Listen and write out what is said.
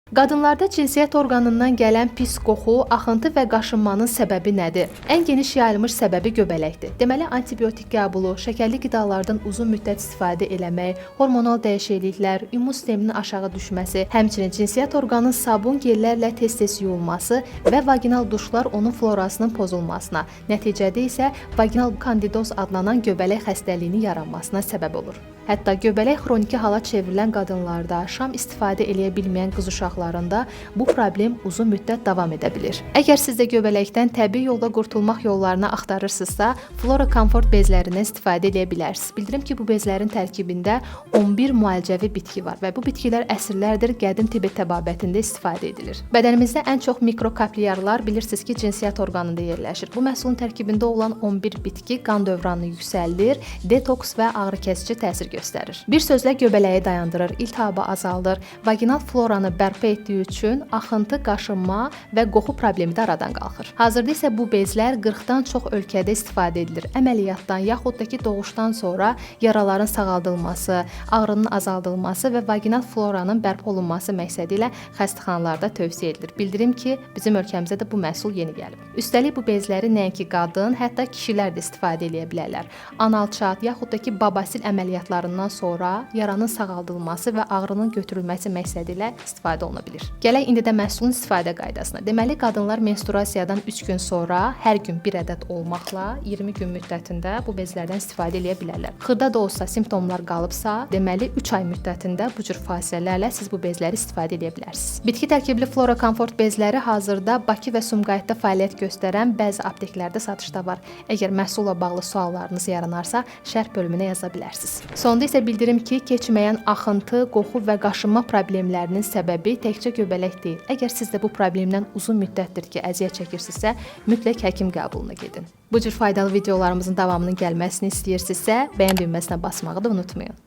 Qadınlarda cinsiyyət orqanından gələn pis qoxu, axıntı və qaşınmanın səbəbi nədir? Ən geniş yayılmış səbəbi göbələkdir. Deməli, antibiotik qəbulu, şəkərli qidalardan uzun müddət istifadə eləmək, hormonal dəyişikliklər, immun sisteminin aşağı düşməsi, həmçinin cinsiyyət orqanının sabun gellərlə tez-tez yuyulması və vaginal duşlar onun florasının pozulmasına, nəticədə isə vaginal kandidoz adlanan göbələk xəstəliyinin yaranmasına səbəb olur. Hətta göbələk xroniki hala çevrilən qadınlarda, şam istifadə eləyə bilməyən qız uşaqlarında bu problem uzun müddət davam edə bilir. Əgər siz də göbələkdən təbii yolla qurtulmaq yollarını axtarırsınızsa, Flora Comfort bezlərindən istifadə edə bilərsiniz. Bildirim ki, bu bezlərin tərkibində 11 müalicəvi bitki var və bu bitkilər əsrlərdir qədim Tibet təbabətində istifadə edilir. Bədənimizdə ən çox mikrokapilyarlar bilirsiniz ki, cinsiyyət orqanında yerləşir. Bu məhsulun tərkibində olan 11 bitki qan dövranını yüksəldir, detoks və ağrı-kəsici təsir göstərir. Bir sözlə göbələyi dayandırır, iltihabı azaldır, vaginal floranı bərpa etdiyi üçün axıntı, qaşınma və qoxu problemi də aradan qalxır. Hazırda isə bu bezlər 40-dan çox ölkədə istifadə edilir. Əməliyyatdan yaxud da ki, doğuşdan sonra yaraların sağaldılması, ağrının azaldılması və vaginal floranın bərpa olunması məqsədi ilə xəstəxanalarda tövsiyə edilir. Bildirim ki, bizim ölkəmizdə də bu məhsul yeni gəlib. Üstəlik bu bezləri nəinki qadın, hətta kişilər də istifadə edə bilərlər. Analçat yaxud da ki, babasil əməliyyatlarından sonra yaranın sağaldılması və ağrının götürülməsi məqsədi ilə istifadə oluna bilir. Gələk indi də məhsulun istifadə qaydasına. Deməli, qadınlar menstruasiyadan 3 gün sonra hər gün 1 ədəd olmaqla 20 gün müddətində bu bezlərdən istifadə edə bilərlər. Xırda da olsa simptomlar qalıbsa, deməli 3 ay müddətində bu cür fasilələrlə siz bu bezləri istifadə edə bilərsiniz. Bitki tərkibli Flora Comfort bezləri hazırda Bakı və Sumqayıtda fəaliyyət göstərən bəzi apteklərdə satışda var. Əgər məhsulla bağlı suallarınız yaranarsa, şərh bölümünə yaza bilərsiniz. Sonda isə bildirim ki, keçməyən axıntı, qoxu və qaşınma problemlərinin səbəbi təkcə göbələk deyil. Əgər siz də bu problemdən uzun müddətdir ki, əziyyət çəkirsinizsə, mütləq həkim qəbuluna gedin. Bu cür faydalı videolarımızın davamının gəlməsini istəyirsinizsə, bəyən düyməsinə basmağı da unutmayın.